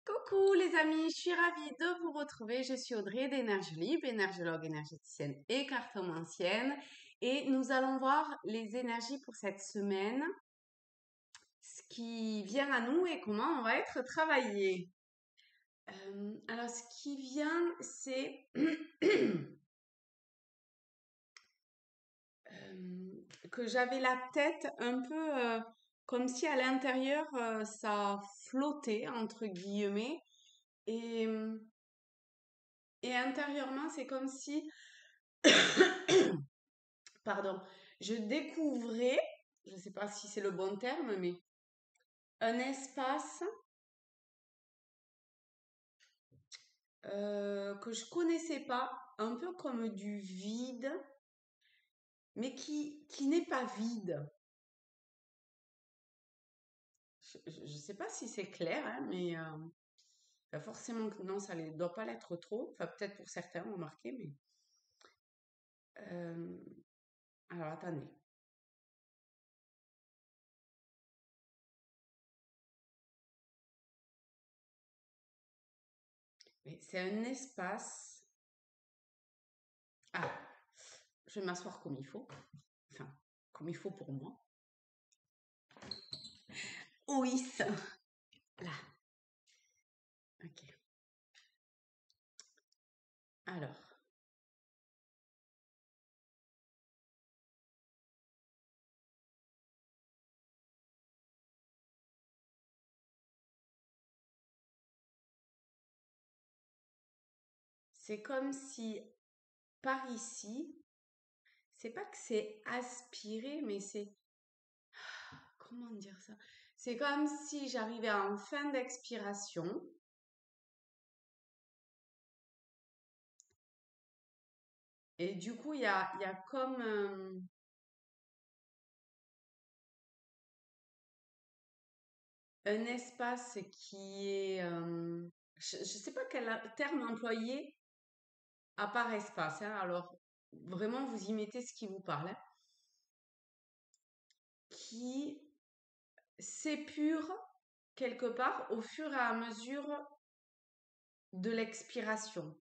Coucou les amis, je suis ravie de vous retrouver. Je suis Audrey d'Énergie Libre, énergologue, énergéticienne et cartomancienne. Et nous allons voir les énergies pour cette semaine, ce qui vient à nous et comment on va être travaillé. Alors, ce qui vient, c'est que j'avais la tête un peu comme si à l'intérieur, ça flottait, entre guillemets. Et, et intérieurement, c'est comme si pardon, je découvrais, je ne sais pas si c'est le bon terme, mais un espace que je connaissais pas, un peu comme du vide, mais qui n'est pas vide. Je ne sais pas si c'est clair, hein, mais enfin, forcément que non, ça ne doit pas l'être trop. Enfin, peut-être pour certains, remarquez, mais euh, alors attendez. Mais c'est un espace. Ah, je vais m'asseoir comme il faut. Enfin, comme il faut pour moi. Oui, ça. Là. Ok. Alors, c'est comme si par ici, c'est pas que c'est aspiré, mais c'est, comment dire ça? C'est comme si j'arrivais en fin d'expiration et du coup, il y a comme un espace qui est, je ne sais pas quel terme employer à part espace, hein. Alors, vraiment, vous y mettez ce qui vous parle, hein, qui s'épure quelque part au fur et à mesure de l'expiration.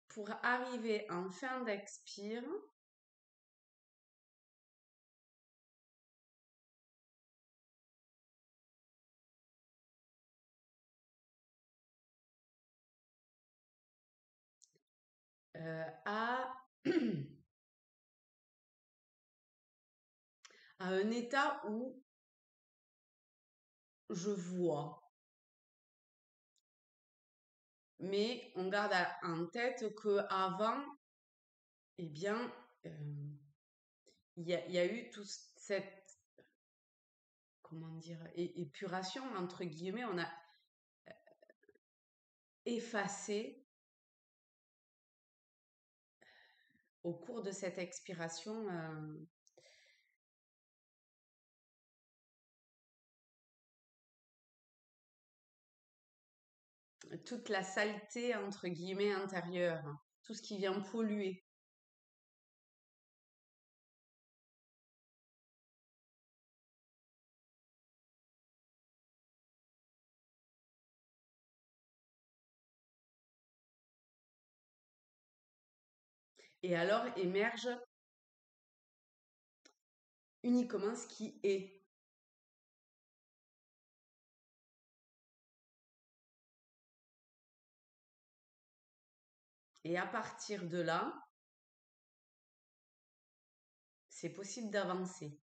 Pour arriver en fin d'expire, à, à un état où je vois. Mais on garde en tête que avant, eh bien, il y a eu toute cette, comment dire, épuration, entre guillemets, on a effacé au cours de cette expiration toute la saleté, entre guillemets, intérieure, hein, tout ce qui vient polluer. Et alors émerge uniquement ce qui est. Et à partir de là, c'est possible d'avancer.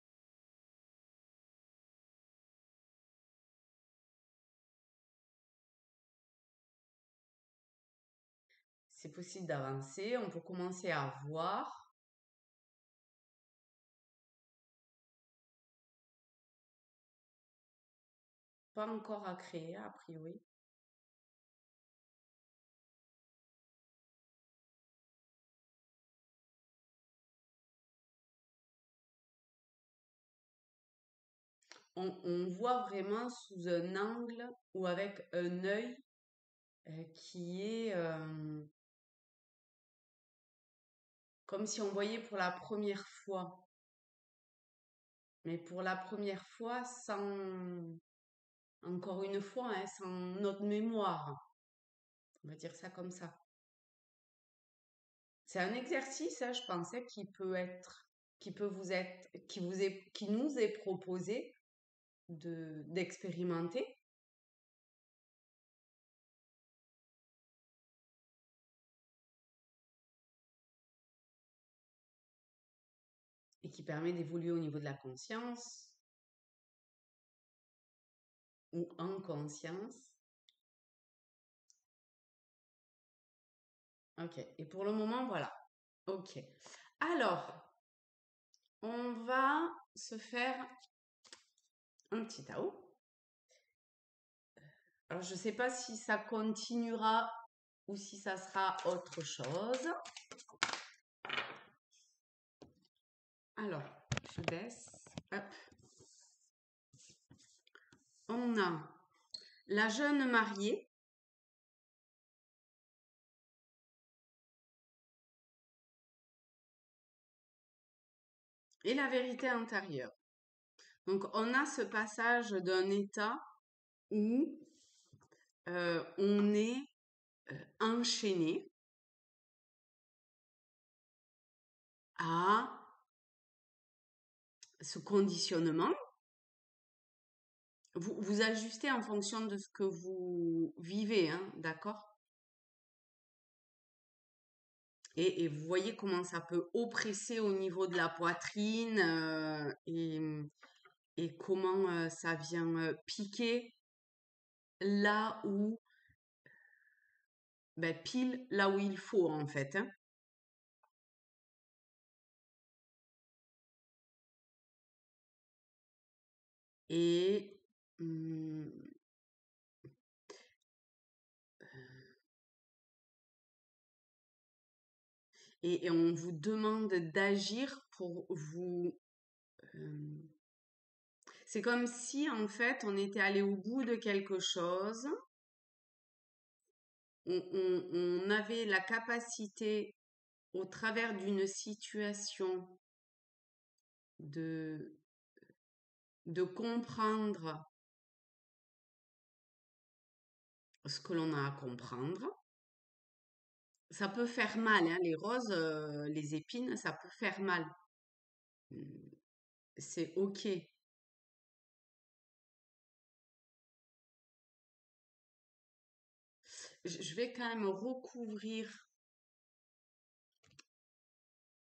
C'est possible d'avancer, on peut commencer à voir, pas encore à créer a priori. On voit vraiment sous un angle ou avec un œil qui est comme si on voyait pour la première fois. mais pour la première fois sans, encore une fois, hein, sans notre mémoire. On va dire ça comme ça. C'est un exercice, hein, je pensais, qui nous est proposé d'expérimenter et qui permet d'évoluer au niveau de la conscience ou en conscience. Ok. Et pour le moment, voilà. Ok. Alors, on va se faire un petit Tao. Alors, je ne sais pas si ça continuera ou si ça sera autre chose. Alors, je baisse. Hop. On a la jeune mariée. Et la vérité intérieure. Donc, on a ce passage d'un état où on est enchaîné à ce conditionnement. Vous ajustez en fonction de ce que vous vivez, hein, d'accord? Et vous voyez comment ça peut oppresser au niveau de la poitrine et comment ça vient piquer là où, ben, pile là où il faut en fait, hein. Et hum, et on vous demande d'agir pour vous. euh, c'est comme si en fait on était allé au bout de quelque chose, on avait la capacité au travers d'une situation de, de comprendre ce que l'on a à comprendre. Ça peut faire mal, hein, les roses, les épines, ça peut faire mal. C'est ok. Je vais quand même recouvrir.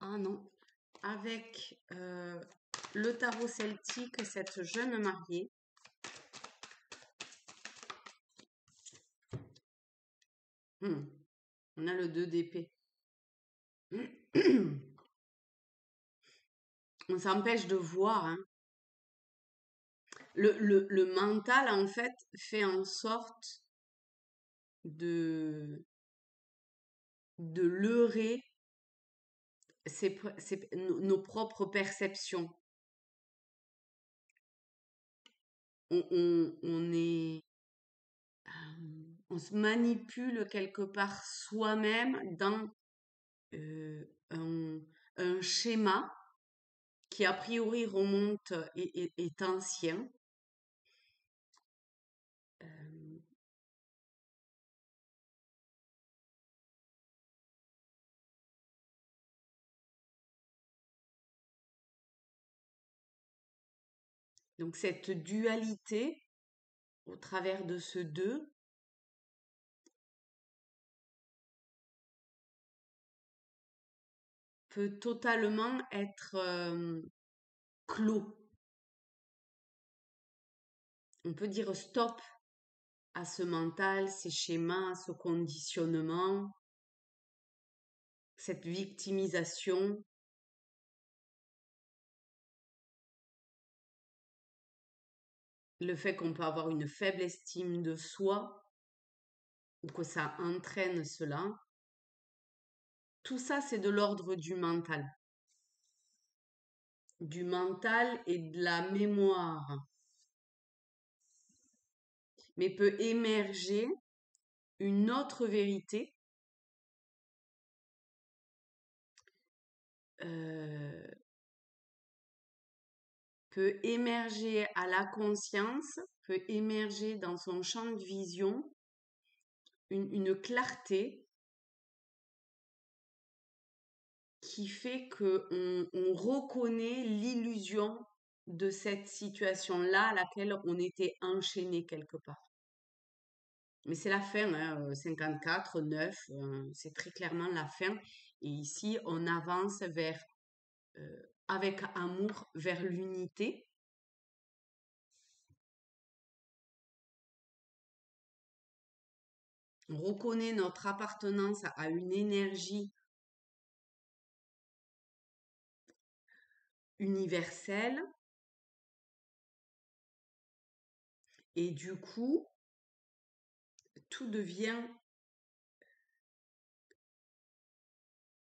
Ah non, avec le tarot celtique, cette jeune mariée. On a le 2 d'épée. On s'empêche de voir, hein. Le mental, en fait, fait en sorte de, de leurrer nos propres perceptions. On est, on se manipule quelque part soi-même dans euh, un, un schéma qui a priori remonte et est ancien. Euh, donc cette dualité au travers de ce deux peut totalement être clos. On peut dire stop à ce mental, ces schémas, ce conditionnement, cette victimisation. Le fait qu'on peut avoir une faible estime de soi ou que ça entraîne cela, tout ça c'est de l'ordre du mental et de la mémoire, mais peut émerger une autre vérité euh, peut émerger à la conscience, peut émerger dans son champ de vision une clarté qui fait qu'on reconnaît l'illusion de cette situation-là à laquelle on était enchaîné quelque part. Mais c'est la fin, hein, 54, 9, c'est très clairement la fin. Et ici, on avance avec amour vers l'unité. On reconnaît notre appartenance à une énergie universelle. Et du coup, tout devient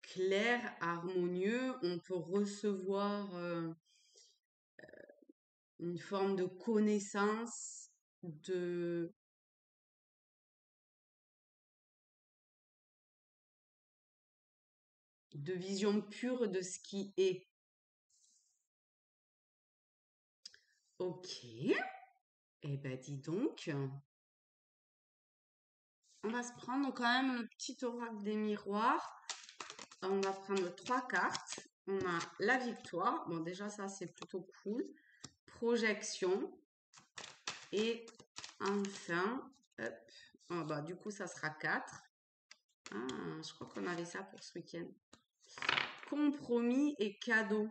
clair, harmonieux. On peut recevoir une forme de connaissance, de vision pure de ce qui est. Ok, eh ben dis donc, on va se prendre quand même le petit oracle des miroirs. On va prendre 3 cartes. On a la victoire. Bon, déjà, ça, c'est plutôt cool. Projection. Et enfin, hop. Oh, bah, du coup, ça sera 4. Ah, je crois qu'on avait ça pour ce week-end. Compromis et cadeau.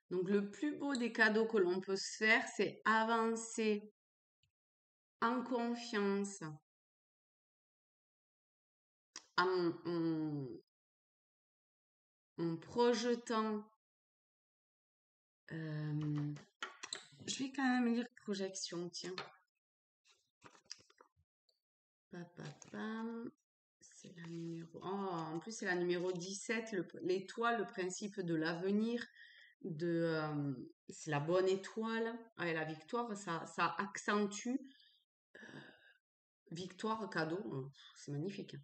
Donc, le plus beau des cadeaux que l'on peut se faire, c'est avancer en confiance, en projetant. Je vais quand même lire projection, tiens. C'est la numéro. Oh, en plus, c'est la numéro 17, l'étoile, le principe de l'avenir, c'est la bonne étoile. Et la victoire, ça accentue. Victoire, cadeau, c'est magnifique.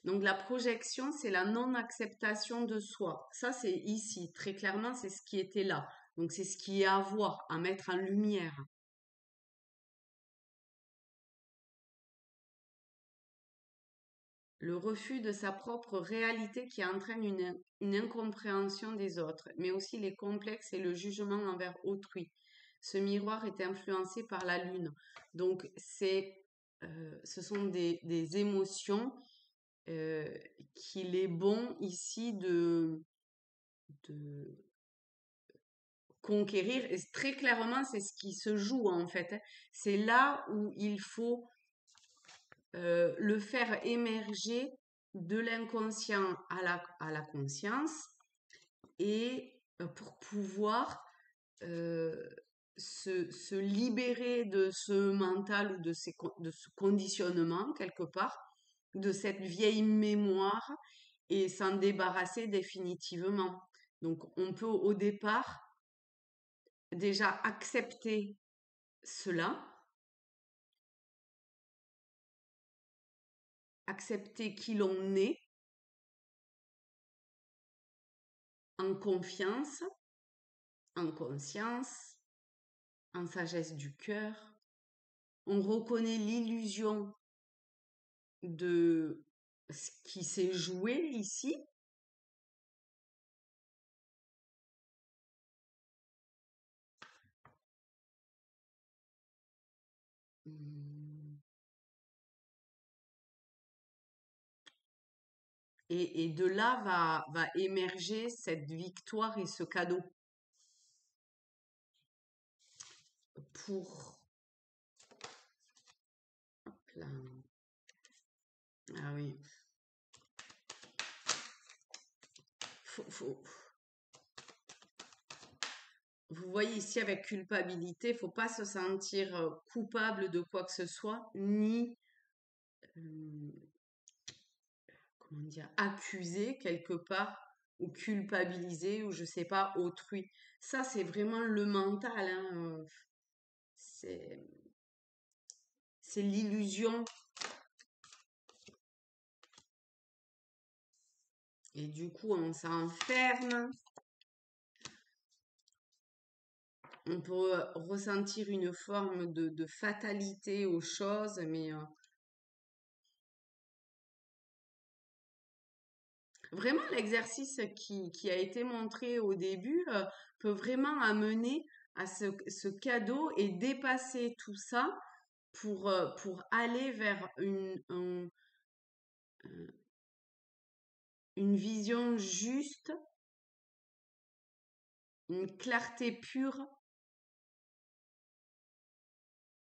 Donc, la projection, c'est la non-acceptation de soi. Ça, c'est ici. Très clairement, c'est ce qui était là. Donc, c'est ce qui est à voir, à mettre en lumière. Le refus de sa propre réalité qui entraîne une incompréhension des autres, mais aussi les complexes et le jugement envers autrui. Ce miroir est influencé par la lune. Donc, ce sont des émotions qu'il est bon ici de conquérir. Et très clairement, c'est ce qui se joue en fait, hein. C'est là où il faut le faire émerger de l'inconscient à la conscience et pour pouvoir se libérer de ce mental ou de ce conditionnement quelque part, de cette vieille mémoire et s'en débarrasser définitivement. Donc on peut au départ déjà accepter cela, accepter qui l'on est en confiance, en conscience, en sagesse du cœur. On reconnaît l'illusion de ce qui s'est joué ici. Et de là va émerger cette victoire et ce cadeau pour... Hop là. Ah oui. Vous voyez ici avec culpabilité, faut pas se sentir coupable de quoi que ce soit, ni comment dire, accusé quelque part ou culpabilisé ou je sais pas autrui. Ça c'est vraiment le mental, hein. C'est l'illusion Et du coup, on s'enferme. On peut ressentir une forme de fatalité aux choses, mais vraiment, l'exercice qui a été montré au début peut vraiment amener à ce cadeau et dépasser tout ça pour aller vers une vision juste, une clarté pure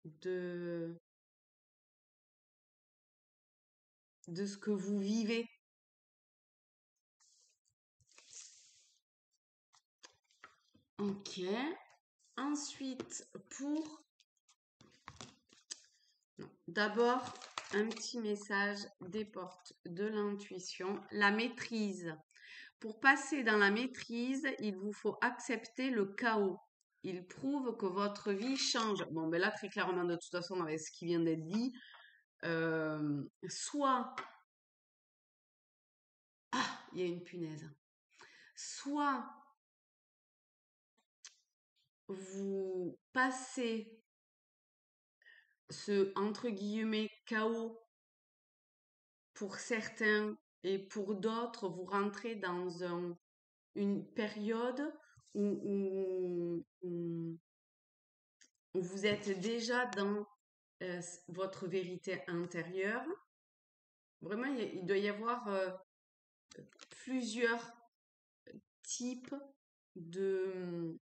de, de ce que vous vivez. Ok. Ensuite, d'abord, un petit message des portes de l'intuition. La maîtrise. Pour passer dans la maîtrise, il vous faut accepter le chaos. Il prouve que votre vie change. Bon, ben là, très clairement, de toute façon, avec ce qui vient d'être dit, soit... Ah, il y a une punaise. Soit vous passez ce, entre guillemets, chaos pour certains et pour d'autres, vous rentrez dans une période où vous êtes déjà dans votre vérité intérieure. Vraiment, il doit y avoir plusieurs types de,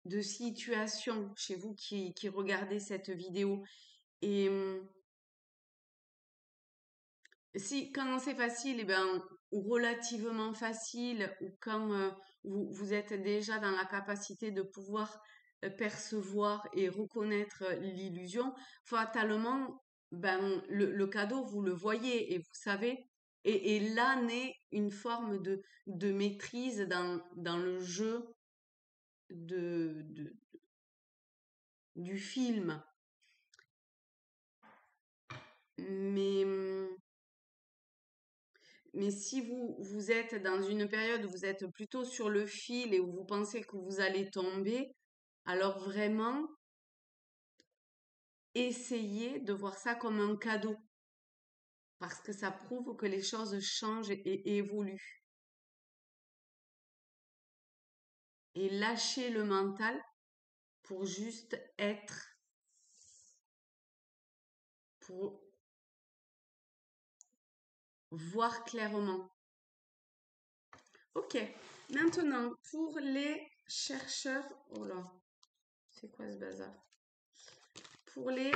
de situations chez vous qui regardez cette vidéo. Et si quand c'est facile, eh ben, ou relativement facile, ou quand vous êtes déjà dans la capacité de pouvoir percevoir et reconnaître l'illusion, fatalement, ben, le cadeau, vous le voyez et vous savez. Et là naît une forme de maîtrise dans le jeu de, du film. Mais Mais si vous êtes dans une période où vous êtes plutôt sur le fil et où vous pensez que vous allez tomber, alors vraiment, essayez de voir ça comme un cadeau. Parce que ça prouve que les choses changent et évoluent. Et lâchez le mental pour juste être, pour voir clairement. Ok, maintenant, pour les chercheurs... Oh là, c'est quoi ce bazar? Pour les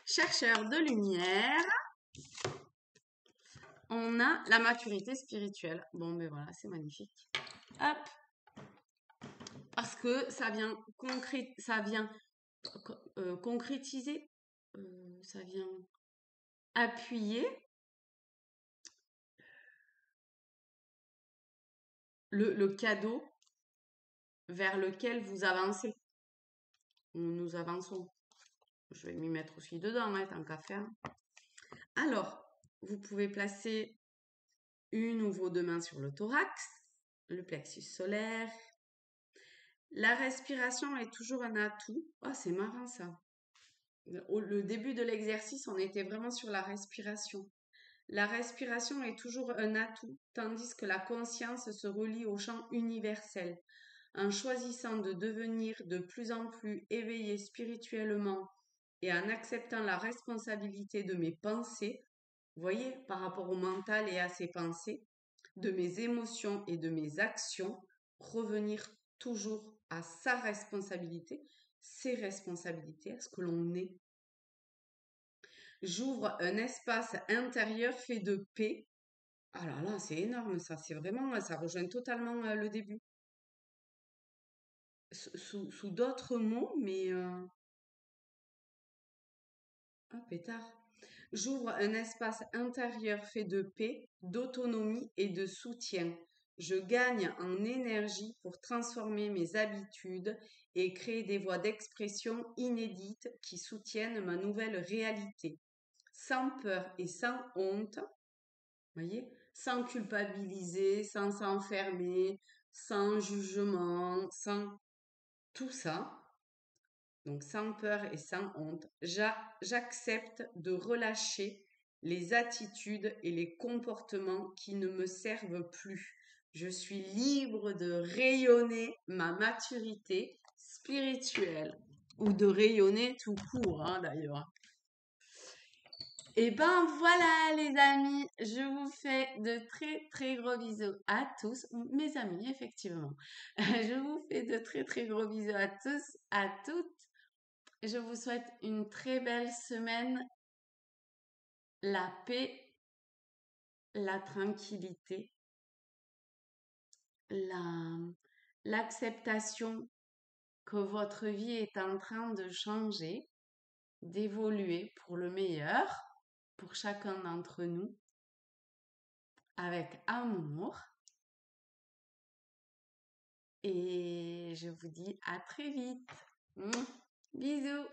chercheurs de lumière, on a la maturité spirituelle. Bon, ben voilà, c'est magnifique. Hop. Parce que ça vient, concrétiser, ça vient appuyer le cadeau vers lequel vous avancez. Nous avançons. Je vais m'y mettre aussi dedans, hein, tant qu'à faire. Alors, vous pouvez placer une ou vos deux mains sur le thorax, le plexus solaire. La respiration est toujours un atout. Oh, c'est marrant ça. Le début de l'exercice, on était vraiment sur la respiration. La respiration est toujours un atout, tandis que la conscience se relie au champ universel. En choisissant de devenir de plus en plus éveillé spirituellement et en acceptant la responsabilité de mes pensées, vous voyez, par rapport au mental et à ses pensées, de mes émotions et de mes actions, revenir toujours à sa responsabilité, ses responsabilités, à ce que l'on est. J'ouvre un espace intérieur fait de paix. Ah là là, c'est énorme ça, c'est vraiment, ça rejoint totalement le début. Sous d'autres mots, mais... Ah, pétard. J'ouvre un espace intérieur fait de paix, d'autonomie et de soutien. Je gagne en énergie pour transformer mes habitudes et créer des voies d'expression inédites qui soutiennent ma nouvelle réalité. sans peur et sans honte, voyez, sans culpabiliser, sans s'enfermer, sans jugement, sans tout ça. Donc sans peur et sans honte, j'accepte de relâcher les attitudes et les comportements qui ne me servent plus. Je suis libre de rayonner ma maturité spirituelle ou de rayonner tout court, hein, d'ailleurs. Et ben voilà les amis, je vous fais de très très gros bisous à tous, mes amis effectivement. Je vous fais de très très gros bisous à tous, à toutes. Je vous souhaite une très belle semaine, la paix, la tranquillité, l'acceptation que votre vie est en train de changer, d'évoluer pour le meilleur, pour chacun d'entre nous, avec amour. Et je vous dis à très vite. Bisous.